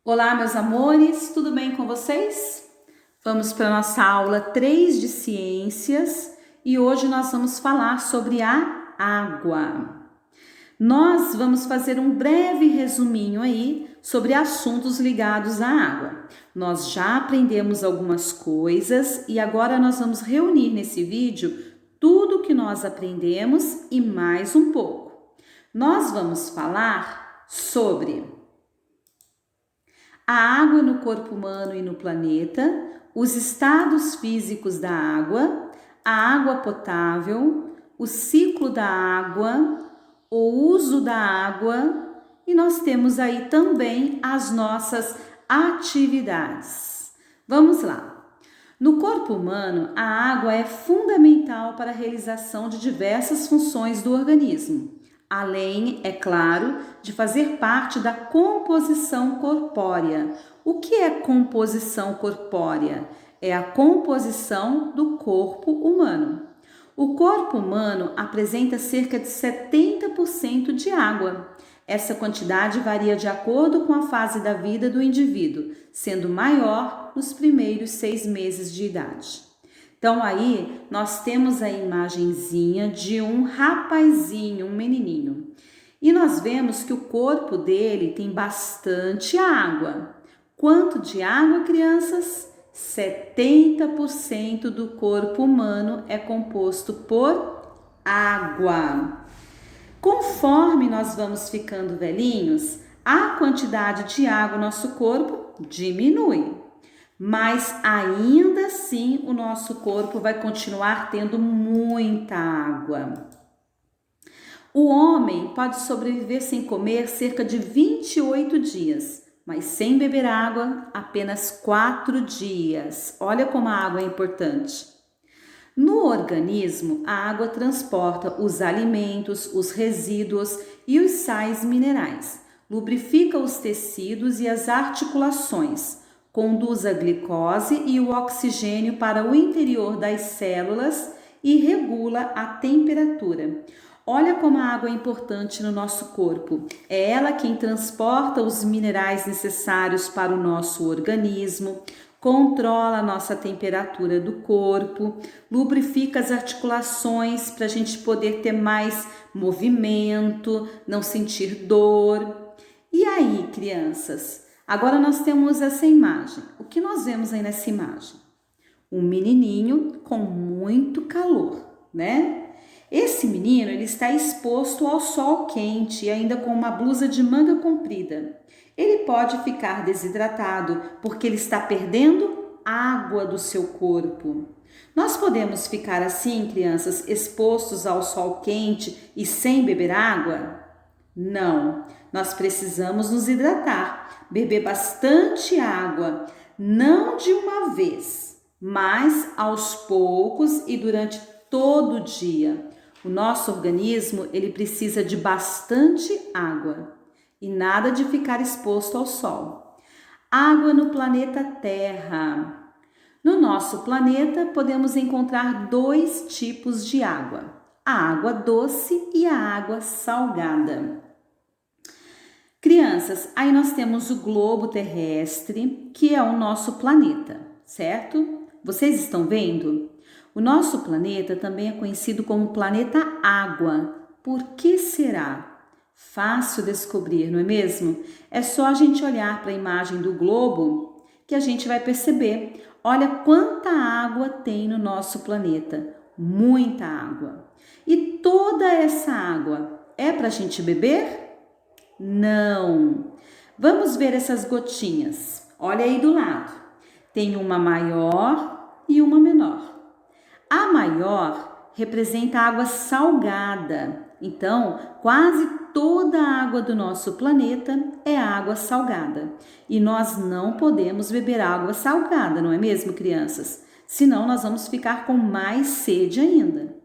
Olá, meus amores, tudo bem com vocês? Vamos para a nossa aula 3 de ciências e hoje nós vamos falar sobre a água. Nós vamos fazer um breve resuminho aí sobre assuntos ligados à água. Nós já aprendemos algumas coisas e agora nós vamos reunir nesse vídeo tudo que nós aprendemos e mais um pouco. Nós vamos falar sobre a água no corpo humano e no planeta, os estados físicos da água, a água potável, o ciclo da água, o uso da água e nós temos aí também as nossas atividades. Vamos lá. No corpo humano, a água é fundamental para a realização de diversas funções do organismo, além, é claro, de fazer parte da composição corpórea. O que é composição corpórea? É a composição do corpo humano. O corpo humano apresenta cerca de 70% de água. Essa quantidade varia de acordo com a fase da vida do indivíduo, sendo maior nos primeiros 6 meses de idade. Então aí nós temos a imagenzinha de um rapazinho, um menininho. E nós vemos que o corpo dele tem bastante água. Quanto de água, crianças? 70% do corpo humano é composto por água. Conforme nós vamos ficando velhinhos, a quantidade de água no nosso corpo diminui. Mas ainda assim o nosso corpo vai continuar tendo muita água. O homem pode sobreviver sem comer cerca de 28 dias, mas sem beber água apenas 4 dias. Olha como a água é importante. No organismo, a água transporta os alimentos, os resíduos e os sais minerais, lubrifica os tecidos e as articulações, conduz a glicose e o oxigênio para o interior das células e regula a temperatura. Olha como a água é importante no nosso corpo. É ela quem transporta os minerais necessários para o nosso organismo, controla a nossa temperatura do corpo, lubrifica as articulações para a gente poder ter mais movimento, não sentir dor. E aí, crianças? Agora nós temos essa imagem. O que nós vemos aí nessa imagem? Um menininho com muito calor, né? Esse menino ele está exposto ao sol quente e ainda com uma blusa de manga comprida. Ele pode ficar desidratado porque ele está perdendo água do seu corpo. Nós podemos ficar assim, crianças, expostos ao sol quente e sem beber água? Não, nós precisamos nos hidratar, beber bastante água, não de uma vez, mas aos poucos e durante todo o dia. O nosso organismo, ele precisa de bastante água e nada de ficar exposto ao sol. Água no planeta Terra. No nosso planeta, podemos encontrar 2 tipos de água: a água doce e a água salgada. Crianças, aí nós temos o globo terrestre, que é o nosso planeta, certo? Vocês estão vendo? O nosso planeta também é conhecido como planeta Água. Por que será? Fácil descobrir, não é mesmo? É só a gente olhar para a imagem do globo que a gente vai perceber. Olha quanta água tem no nosso planeta. Muita água. E toda essa água é para a gente beber? Não. Vamos ver essas gotinhas. Olha aí do lado. Tem uma maior e uma menor. A maior representa água salgada. Então, quase toda a água do nosso planeta é água salgada. E nós não podemos beber água salgada, não é mesmo, crianças? Senão nós vamos ficar com mais sede ainda.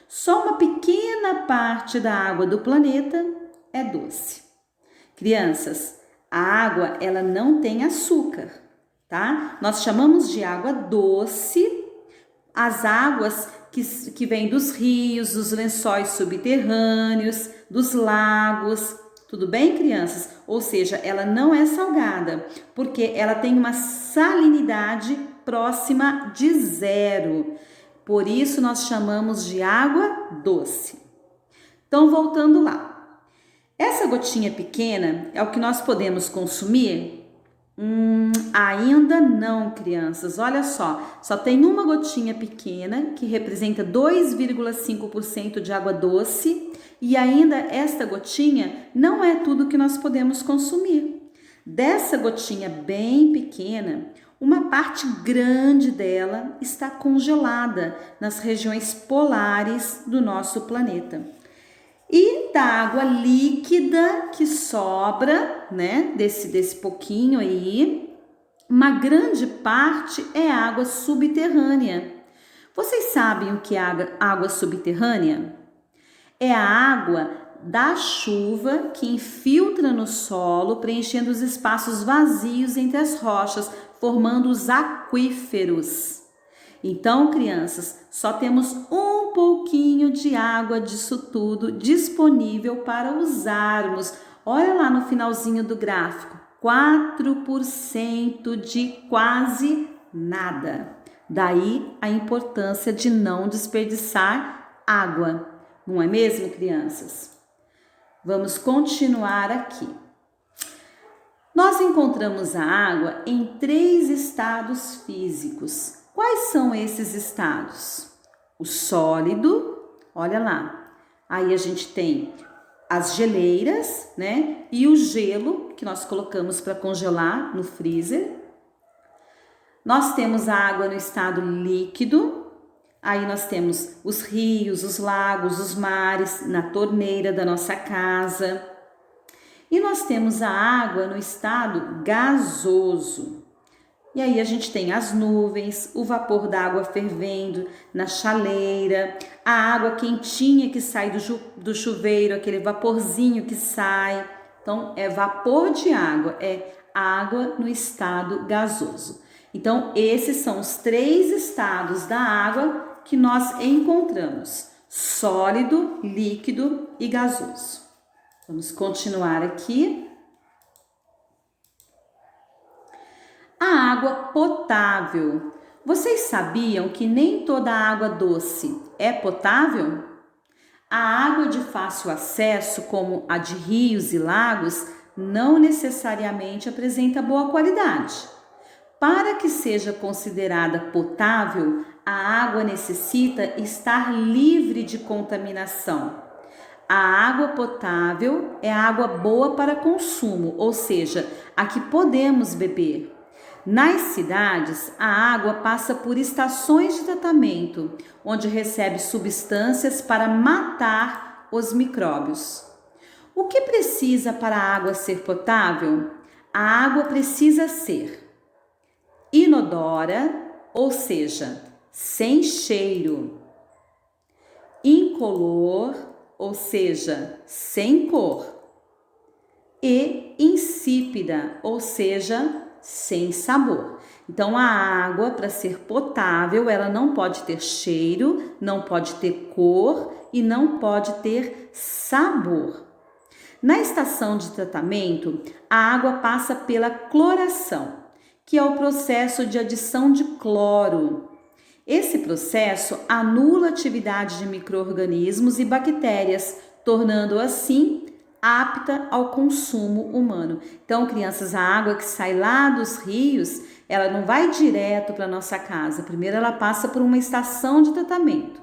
Só uma pequena parte da água do planeta é doce. Crianças, a água ela não tem açúcar, tá? Nós chamamos de água doce as águas que vêm dos rios, dos lençóis subterrâneos, dos lagos. Tudo bem, crianças? Ou seja, ela não é salgada, porque ela tem uma salinidade próxima de 0. Por isso, nós chamamos de água doce. Então, voltando lá. Essa gotinha pequena é o que nós podemos consumir? Ainda não, crianças. Olha só tem uma gotinha pequena que representa 2,5% de água doce e ainda esta gotinha não é tudo que nós podemos consumir. Dessa gotinha bem pequena, uma parte grande dela está congelada nas regiões polares do nosso planeta. E da água líquida que sobra, né, desse pouquinho aí, uma grande parte é água subterrânea. Vocês sabem o que é água subterrânea? É a água da chuva que infiltra no solo, preenchendo os espaços vazios entre as rochas, formando os aquíferos. Então, crianças, só temos um pouquinho de água disso tudo disponível para usarmos. Olha lá no finalzinho do gráfico, 4% de quase nada. Daí a importância de não desperdiçar água. Não é mesmo, crianças? Vamos continuar aqui. Nós encontramos a água em 3 estados físicos. Quais são esses estados? O sólido, olha lá. Aí a gente tem as geleiras, né? E o gelo que nós colocamos para congelar no freezer. Nós temos a água no estado líquido. Aí nós temos os rios, os lagos, os mares, na torneira da nossa casa. E nós temos a água no estado gasoso. E aí a gente tem as nuvens, o vapor da água fervendo na chaleira, a água quentinha que sai do chuveiro, aquele vaporzinho que sai. Então, é vapor de água, é água no estado gasoso. Então, esses são os 3 estados da água que nós encontramos: sólido, líquido e gasoso. Vamos continuar aqui. A água potável. Vocês sabiam que nem toda água doce é potável? A água de fácil acesso, como a de rios e lagos, não necessariamente apresenta boa qualidade. Para que seja considerada potável, a água necessita estar livre de contaminação. A água potável é água boa para consumo, ou seja, a que podemos beber. Nas cidades, a água passa por estações de tratamento, onde recebe substâncias para matar os micróbios. O que precisa para a água ser potável? A água precisa ser inodora, ou seja, sem cheiro, incolor, ou seja, sem cor, e insípida, ou seja, sem sabor. Então, a água, para ser potável, ela não pode ter cheiro, não pode ter cor e não pode ter sabor. Na estação de tratamento, a água passa pela cloração, que é o processo de adição de cloro. Esse processo anula a atividade de micro-organismos e bactérias, tornando assim apta ao consumo humano. Então, crianças, a água que sai lá dos rios, ela não vai direto para nossa casa. Primeiro ela passa por uma estação de tratamento.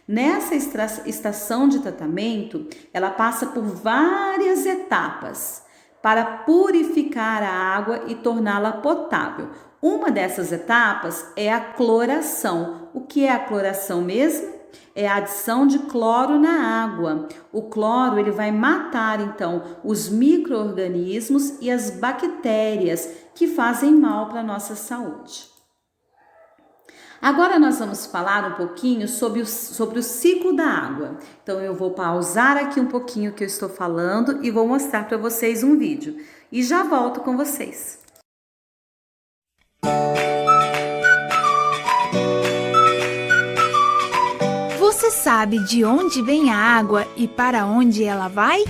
Nessa estação de tratamento, ela passa por várias etapas para purificar a água e torná-la potável. Uma dessas etapas é a cloração. O que é a cloração mesmo? É a adição de cloro na água. O cloro ele vai matar então os micro-organismos e as bactérias que fazem mal para a nossa saúde. Agora nós vamos falar um pouquinho sobre o ciclo da água. Então eu vou pausar aqui um pouquinho o que eu estou falando e vou mostrar para vocês um vídeo. E já volto com vocês. Você sabe de onde vem a água e para onde ela vai?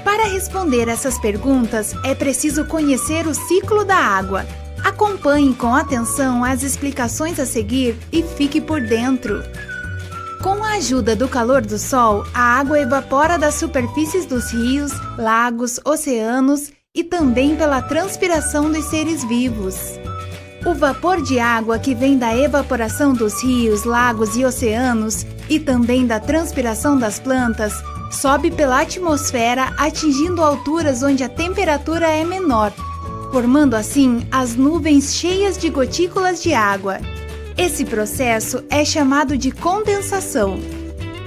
Para responder essas perguntas, é preciso conhecer o ciclo da água. Acompanhe com atenção as explicações a seguir e fique por dentro. Com a ajuda do calor do sol, a água evapora das superfícies dos rios, lagos, oceanos e também pela transpiração dos seres vivos. O vapor de água que vem da evaporação dos rios, lagos e oceanos e também da transpiração das plantas sobe pela atmosfera, atingindo alturas onde a temperatura é menor, formando assim as nuvens cheias de gotículas de água. Esse processo é chamado de condensação.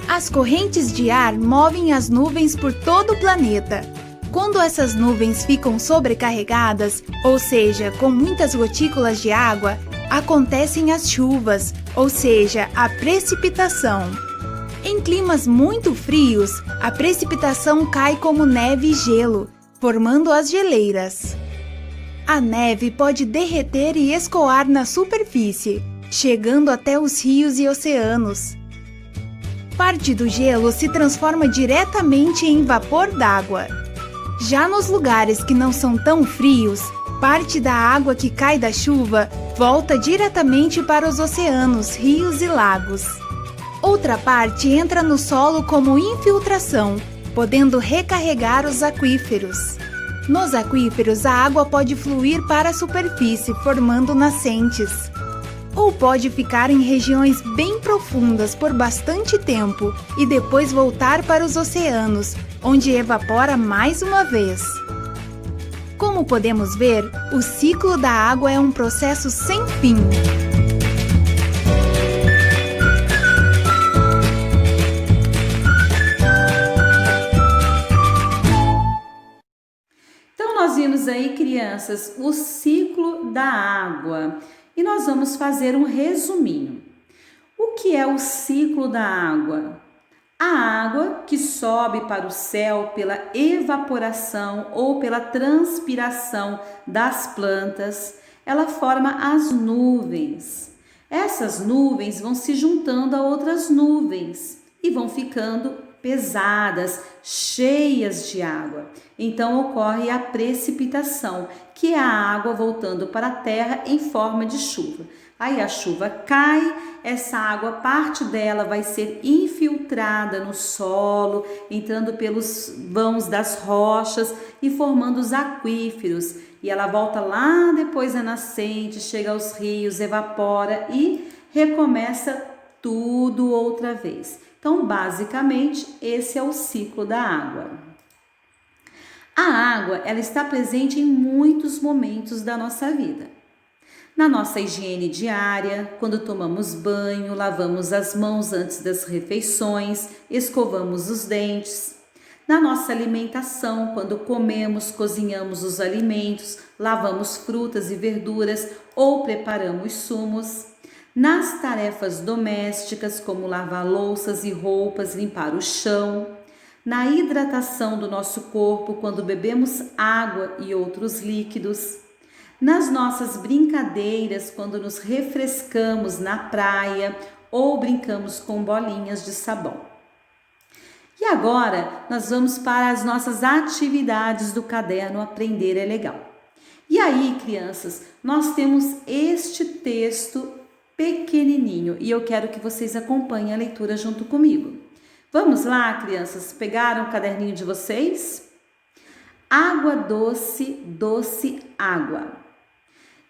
As correntes de ar movem as nuvens por todo o planeta. Quando essas nuvens ficam sobrecarregadas, ou seja, com muitas gotículas de água, acontecem as chuvas, ou seja, a precipitação. Em climas muito frios, a precipitação cai como neve e gelo, formando as geleiras. A neve pode derreter e escoar na superfície, chegando até os rios e oceanos. Parte do gelo se transforma diretamente em vapor d'água. Já nos lugares que não são tão frios, parte da água que cai da chuva volta diretamente para os oceanos, rios e lagos. Outra parte entra no solo como infiltração, podendo recarregar os aquíferos. Nos aquíferos, a água pode fluir para a superfície, formando nascentes. Ou pode ficar em regiões bem profundas por bastante tempo e depois voltar para os oceanos, onde evapora mais uma vez. Como podemos ver, o ciclo da água é um processo sem fim. Então, nós vimos aí, crianças, o ciclo da água. E nós vamos fazer um resuminho. O que é o ciclo da água? A água que sobe para o céu pela evaporação ou pela transpiração das plantas, ela forma as nuvens. Essas nuvens vão se juntando a outras nuvens e vão ficando pesadas, cheias de água. Então ocorre a precipitação, que é a água voltando para a terra em forma de chuva. Aí a chuva cai, essa água, parte dela vai ser infiltrada no solo, entrando pelos vãos das rochas e formando os aquíferos. E ela volta lá depois da nascente, chega aos rios, evapora e recomeça tudo outra vez. Então, basicamente, esse é o ciclo da água. A água, ela está presente em muitos momentos da nossa vida. Na nossa higiene diária, quando tomamos banho, lavamos as mãos antes das refeições, escovamos os dentes. Na nossa alimentação, quando comemos, cozinhamos os alimentos, lavamos frutas e verduras ou preparamos sumos. Nas tarefas domésticas, como lavar louças e roupas, limpar o chão. Na hidratação do nosso corpo, quando bebemos água e outros líquidos. Nas nossas brincadeiras, quando nos refrescamos na praia ou brincamos com bolinhas de sabão. E agora, nós vamos para as nossas atividades do caderno Aprender é Legal. E aí, crianças, nós temos este texto pequenininho e eu quero que vocês acompanhem a leitura junto comigo. Vamos lá, crianças? Pegaram o caderninho de vocês? Água doce, doce água.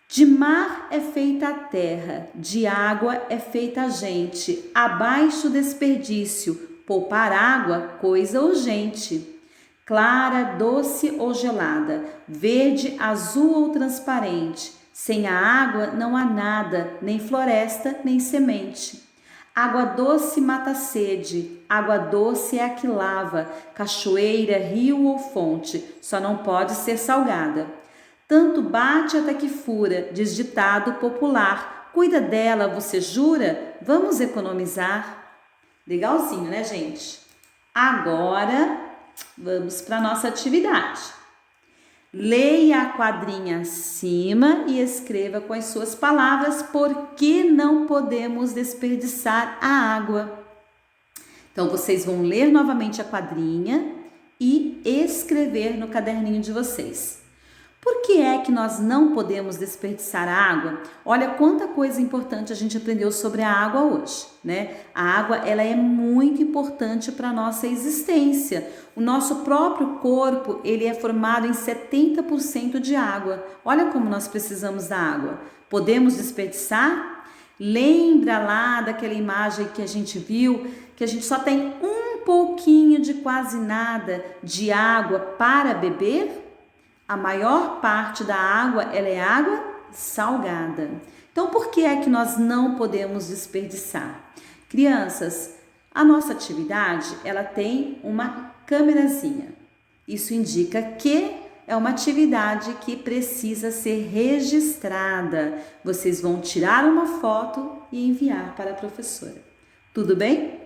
De mar é feita a terra, de água é feita a gente. Abaixo desperdício, poupar água, coisa urgente. Clara, doce ou gelada, verde, azul ou transparente. Sem a água não há nada, nem floresta, nem semente. Água doce mata a sede, água doce é a que lava, cachoeira, rio ou fonte, só não pode ser salgada. Tanto bate até que fura, diz ditado popular, cuida dela, você jura? Vamos economizar? Legalzinho, né, gente? Agora, vamos para a nossa atividade. Leia a quadrinha acima e escreva com as suas palavras por que não podemos desperdiçar a água. Então, vocês vão ler novamente a quadrinha e escrever no caderninho de vocês. Por que é que nós não podemos desperdiçar a água? Olha quanta coisa importante a gente aprendeu sobre a água hoje, né? A água, ela é muito importante para a nossa existência. O nosso próprio corpo, ele é formado em 70% de água. Olha como nós precisamos da água. Podemos desperdiçar? Lembra lá daquela imagem que a gente viu, que a gente só tem um pouquinho de quase nada de água para beber? A maior parte da água, ela é água salgada. Então, por que é que nós não podemos desperdiçar? Crianças, a nossa atividade, ela tem uma câmerazinha. Isso indica que é uma atividade que precisa ser registrada. Vocês vão tirar uma foto e enviar para a professora. Tudo bem?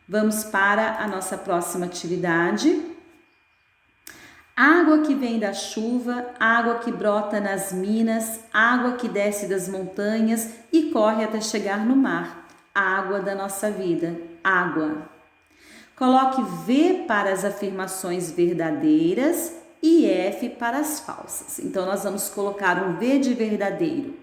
Vamos para a nossa próxima atividade. Água que vem da chuva, água que brota nas minas, água que desce das montanhas e corre até chegar no mar. Água da nossa vida, água. Coloque V para as afirmações verdadeiras e F para as falsas. Então, nós vamos colocar um V de verdadeiro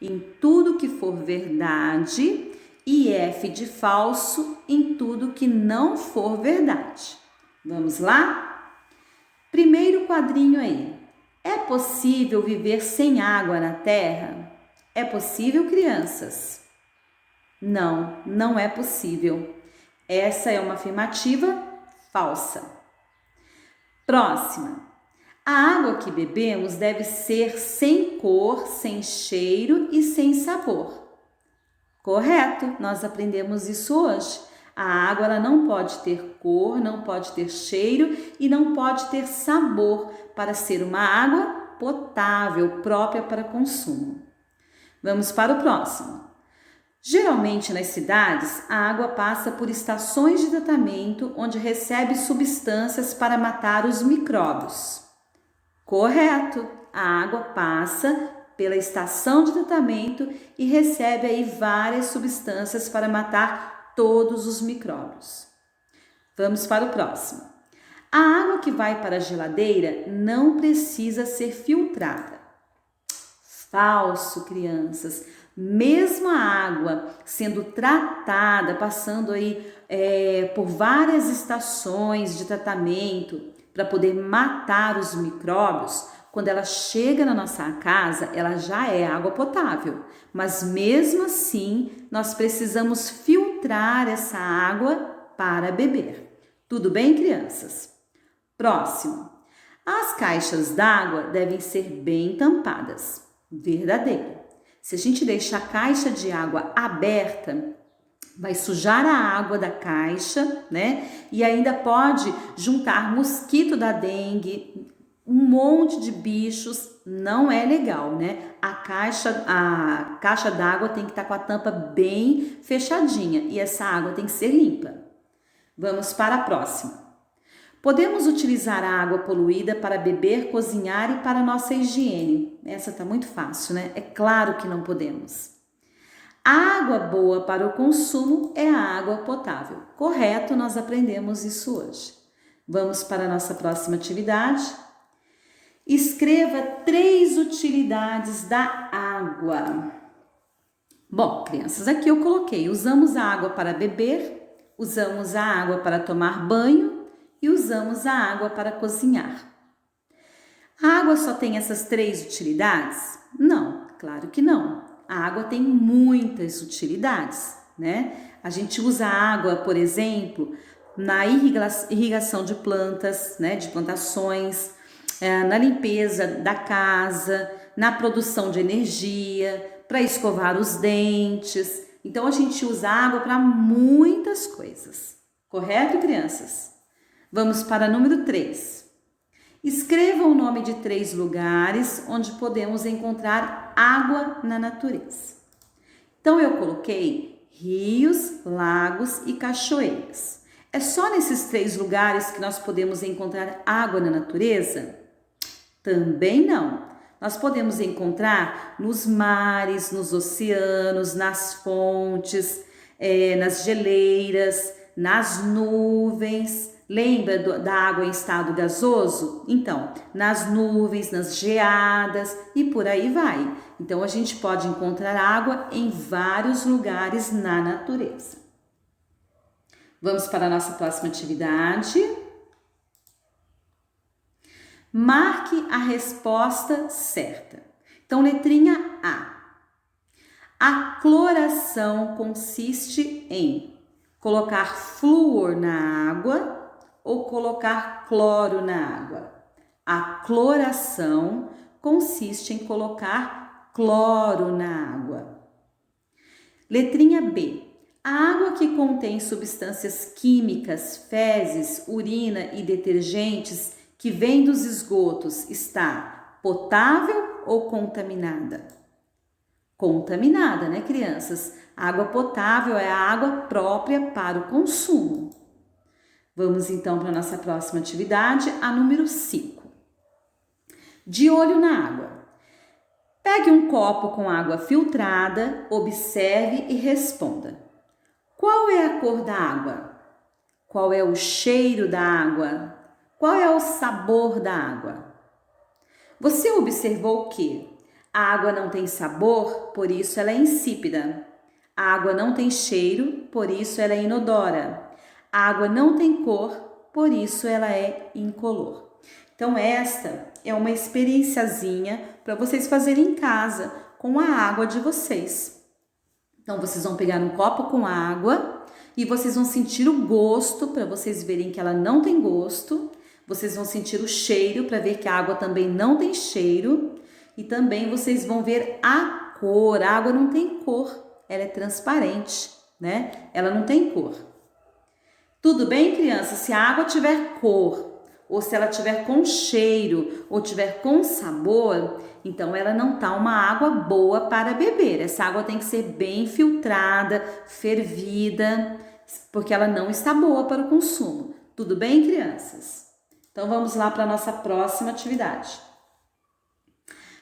em tudo que for verdade e F de falso em tudo que não for verdade. Vamos lá? Primeiro quadrinho aí. É possível viver sem água na Terra? É possível, crianças? Não, não é possível. Essa é uma afirmativa falsa. Próxima. A água que bebemos deve ser sem cor, sem cheiro e sem sabor. Correto, nós aprendemos isso hoje. A água ela não pode ter cor, não pode ter cheiro e não pode ter sabor para ser uma água potável, própria para consumo. Vamos para o próximo. Geralmente nas cidades, a água passa por estações de tratamento onde recebe substâncias para matar os micróbios. Correto, a água passa pela estação de tratamento e recebe aí várias substâncias para matar todos os micróbios. Vamos para o próximo. A água que vai para a geladeira não precisa ser filtrada. Falso, crianças. Mesmo a água sendo tratada, passando aí por várias estações de tratamento para poder matar os micróbios, quando ela chega na nossa casa, ela já é água potável. Mas mesmo assim, nós precisamos filtrar essa água para beber. Tudo bem, crianças? Próximo. As caixas d'água devem ser bem tampadas. Verdadeiro. Se a gente deixar a caixa de água aberta, vai sujar a água da caixa, né? E ainda pode juntar mosquito da dengue, um monte de bichos, não é legal, né? A caixa d'água tem que estar com a tampa bem fechadinha e essa água tem que ser limpa. Vamos para a próxima. Podemos utilizar a água poluída para beber, cozinhar e para nossa higiene. Essa tá muito fácil, né? É claro que não podemos. A água boa para o consumo é a água potável. Correto, nós aprendemos isso hoje. Vamos para a nossa próxima atividade. Escreva 3 utilidades da água. Bom, crianças, aqui eu coloquei, usamos a água para beber, usamos a água para tomar banho e usamos a água para cozinhar. A água só tem essas 3 utilidades? Não, claro que não. A água tem muitas utilidades, né? A gente usa a água, por exemplo, na irrigação de plantas, né, de plantações, na limpeza da casa, na produção de energia, para escovar os dentes. Então, a gente usa água para muitas coisas. Correto, crianças? Vamos para número 3. Escreva o nome de 3 lugares onde podemos encontrar água na natureza. Então, eu coloquei rios, lagos e cachoeiras. É só nesses 3 lugares que nós podemos encontrar água na natureza? Também não. Nós podemos encontrar nos mares, nos oceanos, nas fontes, nas geleiras, nas nuvens, Lembra da água em estado gasoso? Então, nas nuvens, nas geadas e por aí vai. Então, a gente pode encontrar água em vários lugares na natureza. Vamos para a nossa próxima atividade. Marque a resposta certa. Então, letrinha A. A cloração consiste em colocar flúor na água ou colocar cloro na água. A cloração consiste em colocar cloro na água. Letrinha B. A água que contém substâncias químicas, fezes, urina e detergentes que vem dos esgotos está potável ou contaminada? Contaminada, né, crianças? A água potável é a água própria para o consumo. Vamos então para a nossa próxima atividade, a número 5. De olho na água. Pegue um copo com água filtrada, observe e responda. Qual é a cor da água? Qual é o cheiro da água? Qual é o sabor da água? Você observou que a água não tem sabor, por isso ela é insípida. A água não tem cheiro, por isso ela é inodora. A água não tem cor, por isso ela é incolor. Então esta é uma experienciazinha para vocês fazerem em casa com a água de vocês. Então vocês vão pegar um copo com água e vocês vão sentir o gosto para vocês verem que ela não tem gosto. Vocês vão sentir o cheiro para ver que a água também não tem cheiro. E também vocês vão ver a cor. A água não tem cor, ela é transparente, né? Ela não tem cor. Tudo bem, criança? Se a água tiver cor, ou se ela tiver com cheiro, ou tiver com sabor, então ela não tá uma água boa para beber. Essa água tem que ser bem filtrada, fervida, porque ela não está boa para o consumo. Tudo bem, crianças? Então vamos lá para a nossa próxima atividade.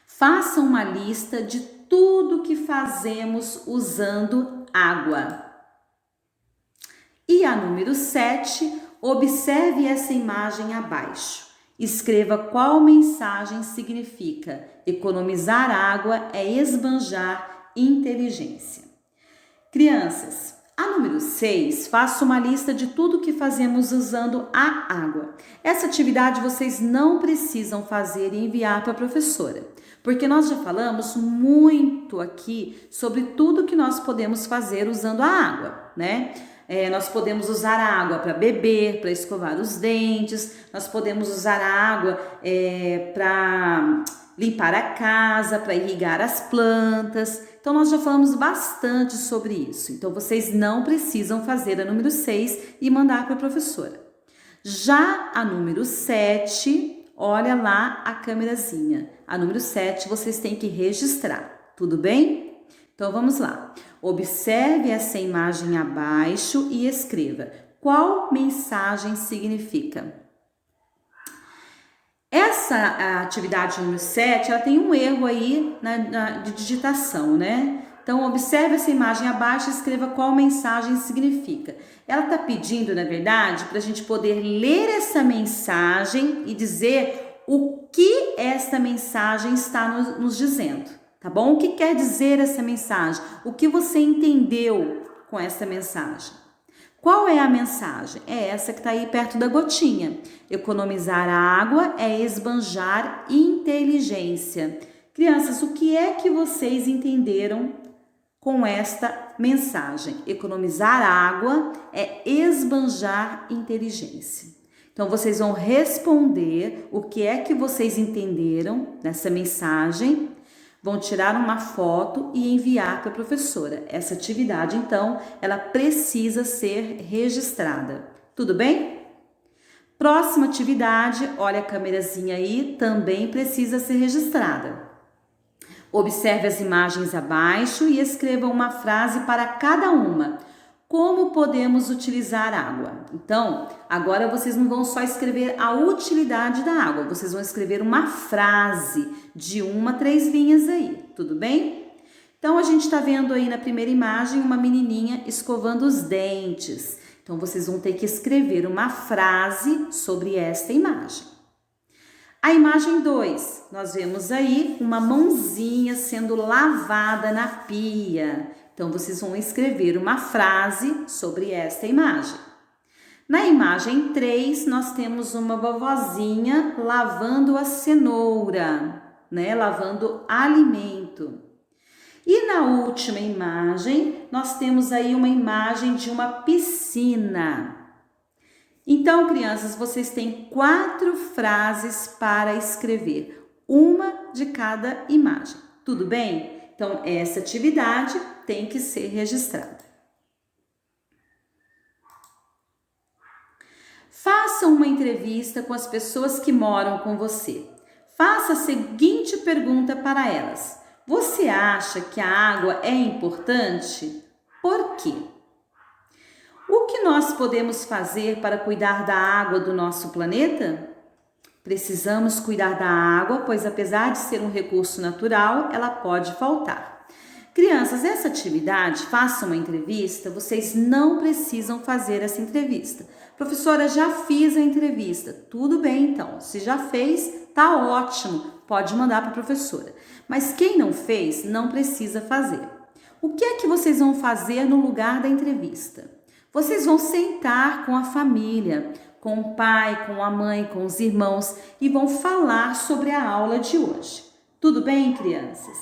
Faça uma lista de tudo que fazemos usando água. E a número 7, observe essa imagem abaixo. Escreva qual mensagem significa. Economizar água é esbanjar inteligência. Crianças, a número 6, faça uma lista de tudo que fazemos usando a água. Essa atividade vocês não precisam fazer e enviar para a professora, porque nós já falamos muito aqui sobre tudo que nós podemos fazer usando a água, né? Nós podemos usar a água para beber, para escovar os dentes, nós podemos usar a água para limpar a casa, para irrigar as plantas. Então, nós já falamos bastante sobre isso. Então, vocês não precisam fazer a número 6 e mandar para a professora. Já a número 7, olha lá a câmerazinha. A número 7 vocês têm que registrar, tudo bem? Então, vamos lá. Observe essa imagem abaixo e escreva. Qual mensagem significa? Essa atividade número 7, ela tem um erro aí de digitação, né? Então, observe essa imagem abaixo e escreva qual mensagem significa. Ela está pedindo, na verdade, para a gente poder ler essa mensagem e dizer o que esta mensagem está nos dizendo, tá bom? O que quer dizer essa mensagem? O que você entendeu com essa mensagem? Qual é a mensagem? É essa que está aí perto da gotinha. Economizar água é esbanjar inteligência. Crianças, o que é que vocês entenderam com esta mensagem? Economizar água é esbanjar inteligência. Então, vocês vão responder o que é que vocês entenderam nessa mensagem. Vão tirar uma foto e enviar para a professora. Essa atividade, então, ela precisa ser registrada. Tudo bem? Próxima atividade, olha a câmerazinha aí, também precisa ser registrada. Observe as imagens abaixo e escreva uma frase para cada uma. Como podemos utilizar água? Então, agora vocês não vão só escrever a utilidade da água, vocês vão escrever uma frase de 1 a 3 linhas aí, tudo bem? Então, a gente está vendo aí na primeira imagem uma menininha escovando os dentes. Então, vocês vão ter que escrever uma frase sobre esta imagem. A imagem 2, nós vemos aí uma mãozinha sendo lavada na pia. Então, vocês vão escrever uma frase sobre esta imagem. Na imagem 3, nós temos uma vovozinha lavando a cenoura, né? Lavando alimento. E na última imagem, nós temos aí uma imagem de uma piscina. Então, crianças, vocês têm 4 frases para escrever, uma de cada imagem. Tudo bem? Então, essa atividade tem que ser registrada. Faça uma entrevista com as pessoas que moram com você. Faça a seguinte pergunta para elas. Você acha que a água é importante? Por quê? O que nós podemos fazer para cuidar da água do nosso planeta? Precisamos cuidar da água, pois apesar de ser um recurso natural, ela pode faltar. Crianças, essa atividade, faça uma entrevista, vocês não precisam fazer essa entrevista. Professora, já fiz a entrevista. Tudo bem, então. Se já fez, tá ótimo. Pode mandar para a professora. Mas quem não fez, não precisa fazer. O que é que vocês vão fazer no lugar da entrevista? Vocês vão sentar com a família, com o pai, com a mãe, com os irmãos e vão falar sobre a aula de hoje. Tudo bem, crianças?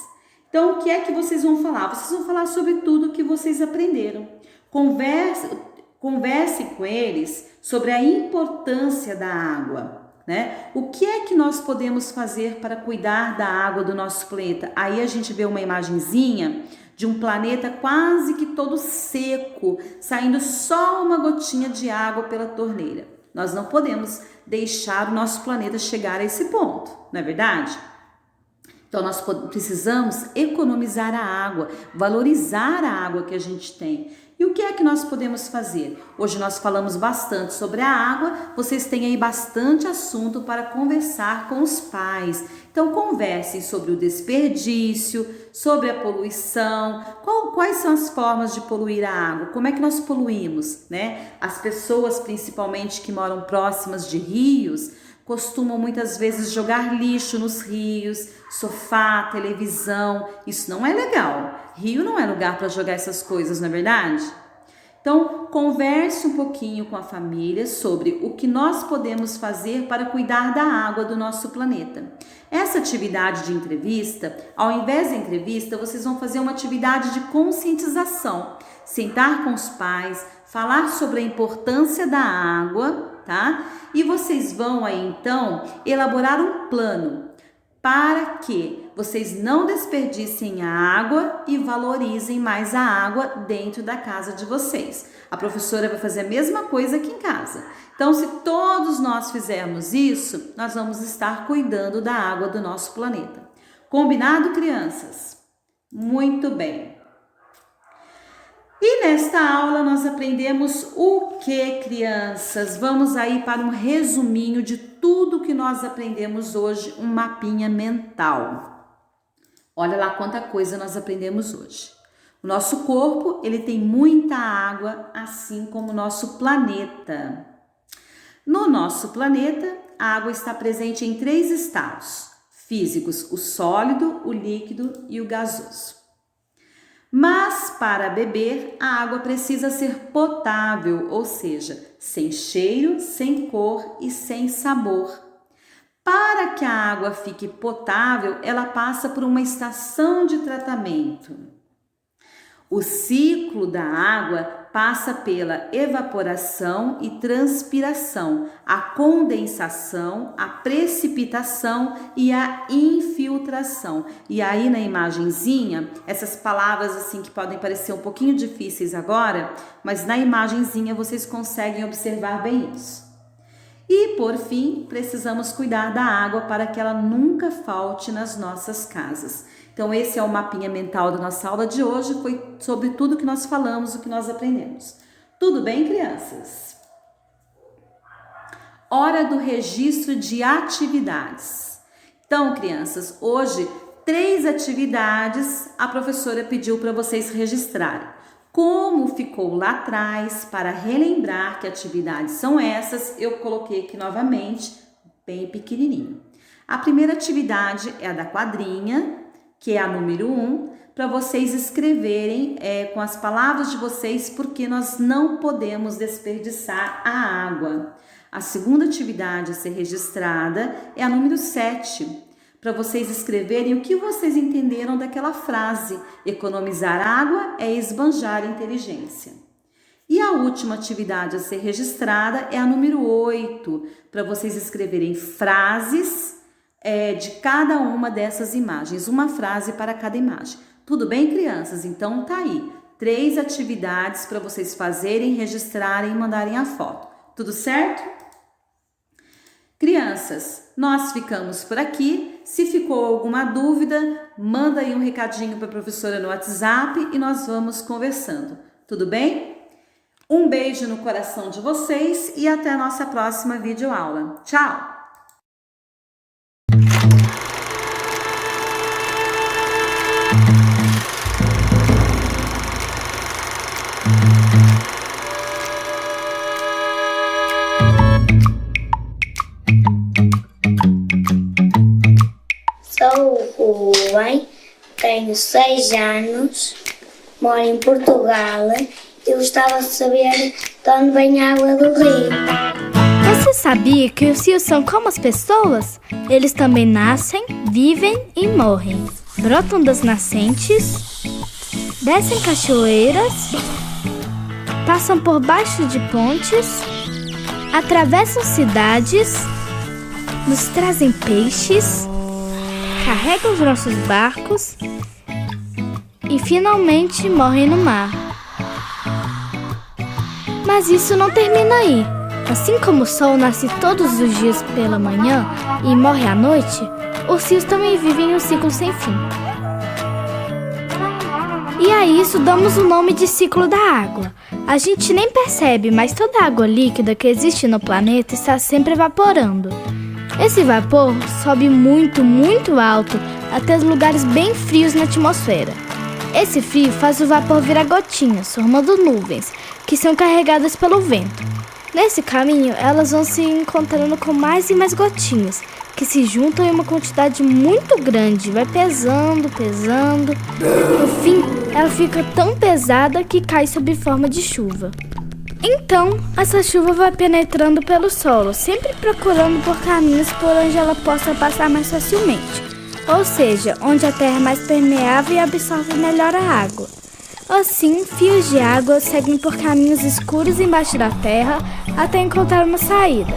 Então, o que é que vocês vão falar? Vocês vão falar sobre tudo que vocês aprenderam. Converse com eles sobre a importância da água, né? O que é que nós podemos fazer para cuidar da água do nosso planeta? Aí a gente vê uma imagenzinha de um planeta quase que todo seco, saindo só uma gotinha de água pela torneira. Nós não podemos deixar o nosso planeta chegar a esse ponto, não é verdade? Então, nós precisamos economizar a água, valorizar a água que a gente tem. E o que é que nós podemos fazer? Hoje nós falamos bastante sobre a água, vocês têm aí bastante assunto para conversar com os pais. Então, conversem sobre o desperdício, sobre a poluição, quais são as formas de poluir a água, como é que nós poluímos, né? As pessoas, principalmente que moram próximas de rios, costumam muitas vezes jogar lixo nos rios, sofá, televisão. Isso não é legal. Rio não é lugar para jogar essas coisas, não é verdade? Então, converse um pouquinho com a família sobre o que nós podemos fazer para cuidar da água do nosso planeta. Essa atividade de entrevista, ao invés da entrevista, vocês vão fazer uma atividade de conscientização. Sentar com os pais, falar sobre a importância da água, tá? E vocês vão aí então elaborar um plano para que vocês não desperdicem a água e valorizem mais a água dentro da casa de vocês. A professora vai fazer a mesma coisa aqui em casa. Então, se todos nós fizermos isso, nós vamos estar cuidando da água do nosso planeta. Combinado, crianças? Muito bem. E nesta aula nós aprendemos o que, crianças? Vamos aí para um resuminho de tudo que nós aprendemos hoje, um mapinha mental. Olha lá quanta coisa nós aprendemos hoje. O nosso corpo, ele tem muita água, assim como o nosso planeta. No nosso planeta, a água está presente em 3 estados físicos: o sólido, o líquido e o gasoso. Mas para beber, a água precisa ser potável, ou seja, sem cheiro, sem cor e sem sabor. Para que a água fique potável, ela passa por uma estação de tratamento. O ciclo da água passa pela evaporação e transpiração, a condensação, a precipitação e a infiltração. E aí na imagenzinha, essas palavras assim que podem parecer um pouquinho difíceis agora, mas na imagenzinha vocês conseguem observar bem isso. E por fim, precisamos cuidar da água para que ela nunca falte nas nossas casas. Então esse é o mapinha mental da nossa aula de hoje, foi sobre tudo que nós falamos, o que nós aprendemos. Tudo bem, crianças? Hora do registro de atividades. Então, crianças, hoje 3 atividades a professora pediu para vocês registrarem. Como ficou lá atrás, para relembrar que atividades são essas, eu coloquei aqui novamente, bem pequenininho. A primeira atividade é a da quadrinha, que é a número 1, para vocês escreverem com as palavras de vocês, porque nós não podemos desperdiçar a água. A segunda atividade a ser registrada é a número 7, para vocês escreverem o que vocês entenderam daquela frase. Economizar água é esbanjar inteligência. E a última atividade a ser registrada é a número 8, para vocês escreverem frases de cada uma dessas imagens, uma frase para cada imagem. Tudo bem, crianças? Então tá aí, 3 atividades para vocês fazerem, registrarem e mandarem a foto. Tudo certo? Crianças, nós ficamos por aqui. Se ficou alguma dúvida, manda aí um recadinho para a professora no WhatsApp e nós vamos conversando. Tudo bem? Um beijo no coração de vocês e até a nossa próxima videoaula. Tchau! Sou o Rubem, tenho 6 anos, moro em Portugal e gostava de saber de onde vem a água do rio. Você sabia que os rios são como as pessoas? Eles também nascem, vivem e morrem. Brotam das nascentes, descem cachoeiras, passam por baixo de pontes, atravessam cidades, nos trazem peixes, carregam os nossos barcos e finalmente morrem no mar. Mas isso não termina aí. Assim como o sol nasce todos os dias pela manhã e morre à noite, os rios também vivem um ciclo sem fim. E a isso damos o nome de ciclo da água. A gente nem percebe, mas toda a água líquida que existe no planeta está sempre evaporando. Esse vapor sobe muito, muito alto até os lugares bem frios na atmosfera. Esse frio faz o vapor virar gotinhas, formando nuvens, que são carregadas pelo vento. Nesse caminho, elas vão se encontrando com mais e mais gotinhas, que se juntam em uma quantidade muito grande, vai pesando, pesando. No fim, ela fica tão pesada que cai sob forma de chuva. Então, essa chuva vai penetrando pelo solo, sempre procurando por caminhos por onde ela possa passar mais facilmente, ou seja, onde a terra é mais permeável e absorve melhor a água. Assim, fios de água seguem por caminhos escuros embaixo da terra até encontrar uma saída.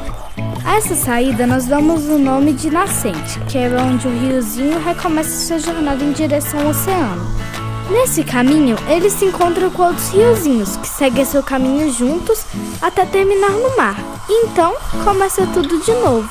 A essa saída nós damos o nome de nascente, que é onde o riozinho recomeça sua jornada em direção ao oceano. Nesse caminho, eles se encontram com outros riozinhos, que seguem seu caminho juntos até terminar no mar. E então, começa tudo de novo.